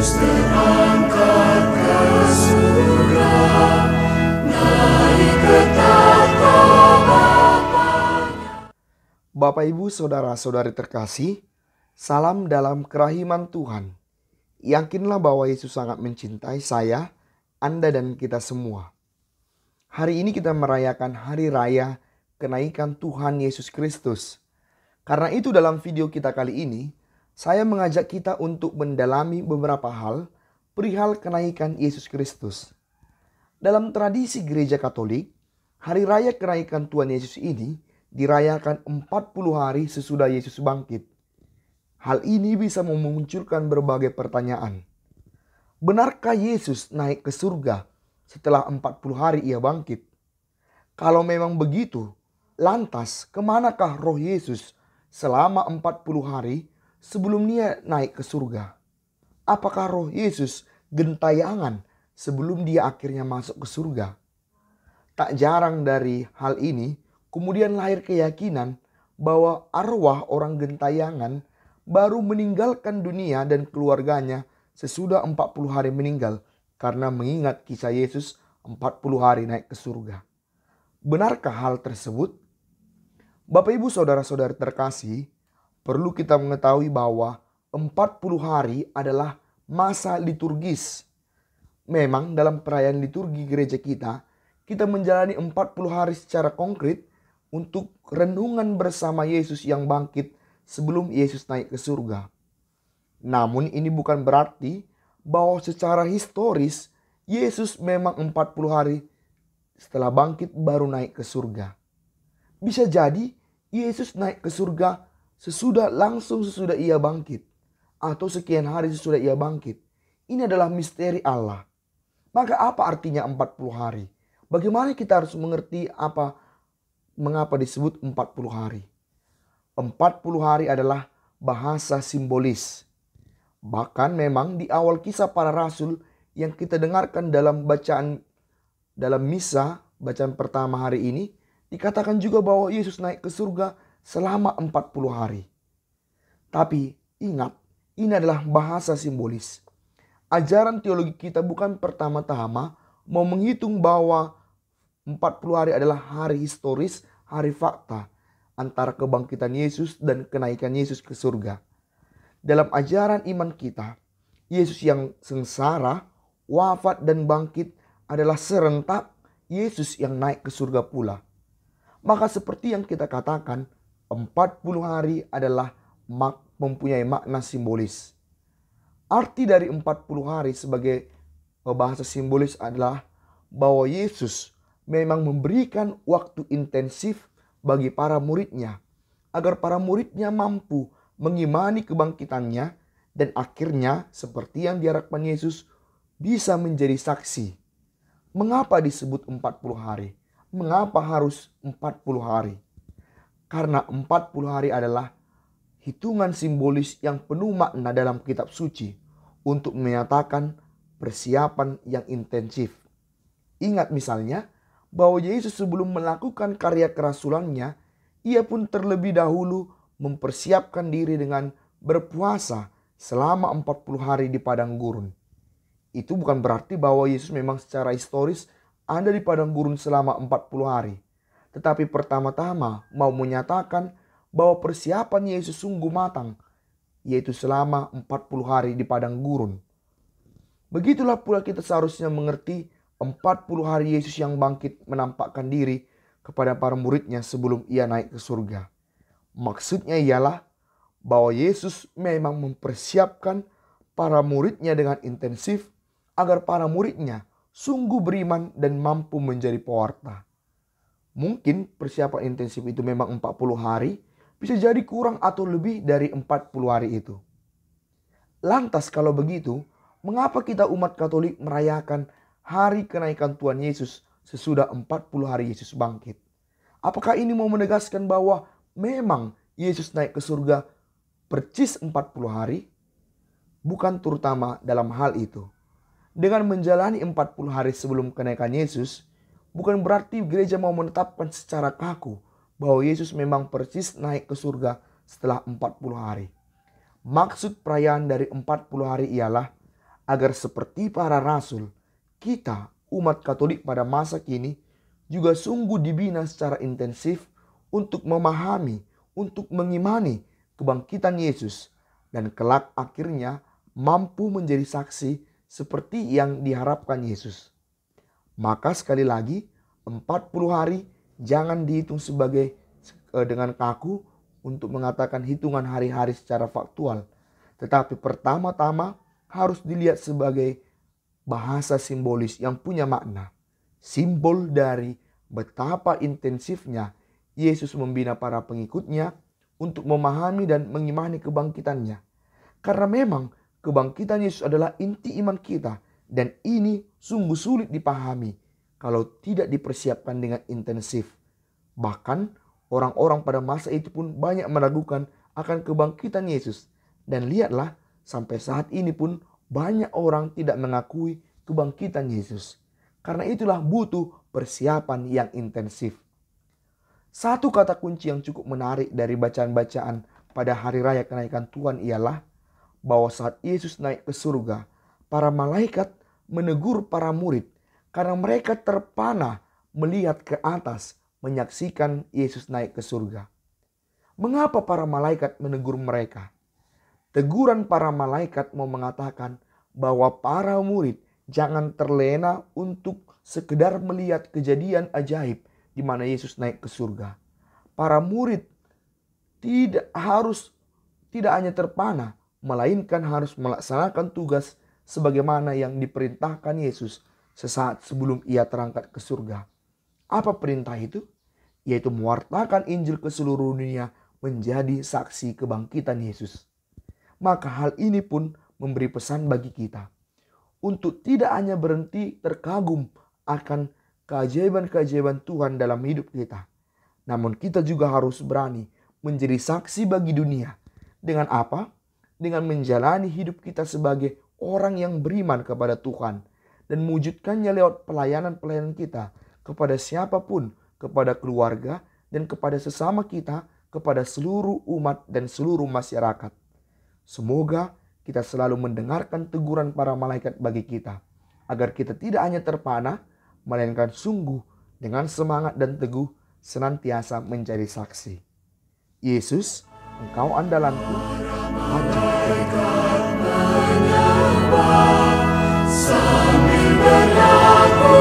Yesus terangkat ke surga, naik ke tahta Bapaknya. Bapak, Ibu, Saudara-saudari terkasih, salam dalam kerahiman Tuhan. Yakinlah bahwa Yesus sangat mencintai saya, Anda, dan kita semua. Hari ini kita merayakan Hari Raya Kenaikan Tuhan Yesus Kristus. Karena itu dalam video kita kali ini, saya mengajak kita untuk mendalami beberapa hal perihal kenaikan Yesus Kristus. Dalam tradisi gereja Katolik, Hari Raya Kenaikan Tuhan Yesus ini dirayakan 40 hari sesudah Yesus bangkit. Hal ini bisa memunculkan berbagai pertanyaan. Benarkah Yesus naik ke surga setelah 40 hari ia bangkit? Kalau memang begitu, lantas kemanakah roh Yesus selama 40 hari sebelum dia naik ke surga? Apakah roh Yesus gentayangan sebelum dia akhirnya masuk ke surga? Tak jarang dari hal ini kemudian lahir keyakinan bahwa arwah orang gentayangan baru meninggalkan dunia dan keluarganya sesudah 40 hari meninggal karena mengingat kisah Yesus 40 hari naik ke surga. Benarkah hal tersebut? Bapak, Ibu, Saudara-saudari terkasih, perlu kita mengetahui bahwa 40 hari adalah masa liturgis. Memang dalam perayaan liturgi gereja kita menjalani 40 hari secara konkret untuk renungan bersama Yesus yang bangkit sebelum Yesus naik ke surga. Namun ini bukan berarti bahwa secara historis Yesus memang 40 hari setelah bangkit baru naik ke surga. Bisa jadi Yesus naik ke surga langsung sesudah ia bangkit, atau sekian hari sesudah ia bangkit. Ini adalah misteri Allah. Maka apa artinya 40 hari? Bagaimana kita harus mengerti mengapa disebut 40 hari? 40 hari adalah bahasa simbolis. Bahkan memang di awal kisah para rasul yang kita dengarkan dalam misa, bacaan pertama hari ini, dikatakan juga bahwa Yesus naik ke surga selama 40 hari. Tapi ingat, ini adalah bahasa simbolis. Ajaran teologi kita bukan pertama-tama mau menghitung bahwa 40 hari adalah hari historis, hari fakta antara kebangkitan Yesus dan kenaikan Yesus ke surga. Dalam ajaran iman kita, Yesus yang sengsara, wafat dan bangkit adalah serentak Yesus yang naik ke surga pula. Maka seperti yang kita katakan, 40 hari adalah mempunyai makna simbolis. Arti dari 40 hari sebagai bahasa simbolis adalah bahwa Yesus memang memberikan waktu intensif bagi para muridnya, agar para muridnya mampu mengimani kebangkitannya dan akhirnya seperti yang diharapkan Yesus bisa menjadi saksi. Mengapa disebut 40 hari? Mengapa harus 40 hari? Karena 40 hari adalah hitungan simbolis yang penuh makna dalam kitab suci untuk menyatakan persiapan yang intensif. Ingat misalnya bahwa Yesus sebelum melakukan karya kerasulannya, ia pun terlebih dahulu mempersiapkan diri dengan berpuasa selama 40 hari di padang gurun. Itu bukan berarti bahwa Yesus memang secara historis ada di padang gurun selama 40 hari. Tetapi pertama-tama mau menyatakan bahwa persiapan Yesus sungguh matang, yaitu selama 40 hari di padang gurun. Begitulah pula kita seharusnya mengerti 40 hari Yesus yang bangkit menampakkan diri kepada para muridnya sebelum ia naik ke surga. Maksudnya ialah bahwa Yesus memang mempersiapkan para muridnya dengan intensif agar para muridnya sungguh beriman dan mampu menjadi pewarta. Mungkin persiapan intensif itu memang 40 hari, bisa jadi kurang atau lebih dari 40 hari itu. Lantas kalau begitu, mengapa kita umat Katolik merayakan hari kenaikan Tuhan Yesus sesudah 40 hari Yesus bangkit? Apakah ini mau menegaskan bahwa memang Yesus naik ke surga persis 40 hari? Bukan terutama dalam hal itu. Dengan menjalani 40 hari sebelum kenaikan Yesus, bukan berarti gereja mau menetapkan secara kaku bahwa Yesus memang persis naik ke surga setelah 40 hari. Maksud perayaan dari 40 hari ialah agar seperti para rasul, kita umat Katolik pada masa kini juga sungguh dibina secara intensif untuk memahami, untuk mengimani kebangkitan Yesus, dan kelak akhirnya mampu menjadi saksi seperti yang diharapkan Yesus. Maka sekali lagi, 40 hari jangan dihitung sebagai dengan kaku untuk mengatakan hitungan hari-hari secara faktual. Tetapi pertama-tama harus dilihat sebagai bahasa simbolis yang punya makna. Simbol dari betapa intensifnya Yesus membina para pengikutnya untuk memahami dan mengimani kebangkitannya. Karena memang kebangkitan Yesus adalah inti iman kita, dan ini sungguh sulit dipahami kalau tidak dipersiapkan dengan intensif. Bahkan orang-orang pada masa itu pun banyak meragukan akan kebangkitan Yesus. Dan lihatlah, sampai saat ini pun banyak orang tidak mengakui kebangkitan Yesus. Karena itulah butuh persiapan yang intensif. Satu kata kunci yang cukup menarik dari bacaan-bacaan pada hari raya kenaikan Tuhan ialah bahwa saat Yesus naik ke surga, para malaikat menegur para murid karena mereka terpana melihat ke atas menyaksikan Yesus naik ke surga. Mengapa para malaikat menegur mereka? Teguran para malaikat mau mengatakan bahwa para murid jangan terlena untuk sekedar melihat kejadian ajaib di mana Yesus naik ke surga. Para murid tidak hanya terpana, melainkan harus melaksanakan tugas sebagaimana yang diperintahkan Yesus sesaat sebelum ia terangkat ke surga. Apa perintah itu? Yaitu mewartakan Injil ke seluruh dunia, menjadi saksi kebangkitan Yesus. Maka hal ini pun memberi pesan bagi kita untuk tidak hanya berhenti terkagum akan keajaiban-keajaiban Tuhan dalam hidup kita. Namun kita juga harus berani menjadi saksi bagi dunia. Dengan apa? Dengan menjalani hidup kita sebagai orang yang beriman kepada Tuhan dan mewujudkannya lewat pelayanan-pelayanan kita kepada siapapun, kepada keluarga dan kepada sesama kita, kepada seluruh umat dan seluruh masyarakat. Semoga kita selalu mendengarkan teguran para malaikat bagi kita, agar kita tidak hanya terpana, melainkan sungguh dengan semangat dan teguh senantiasa menjadi saksi. Yesus, Engkau andalanku, maju. Sambil berlaku